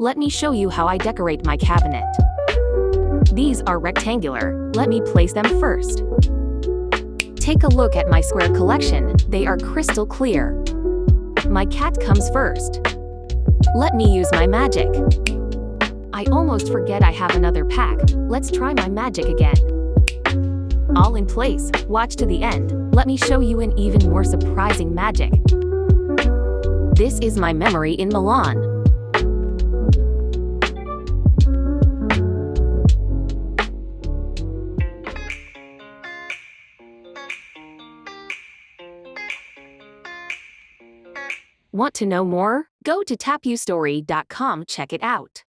Let me show you how I decorate my cabinet. These are rectangular. Let me place them first. Take a look at my square collection. They are crystal clear. My cat comes first. Let me use my magic. I almost forget I have another pack. Let's try my magic again. All in place. Watch to the end. Let me show you an even more surprising magic. This is my memory in Milan. Want to know more? Go to TapYourStory.com. Check it out.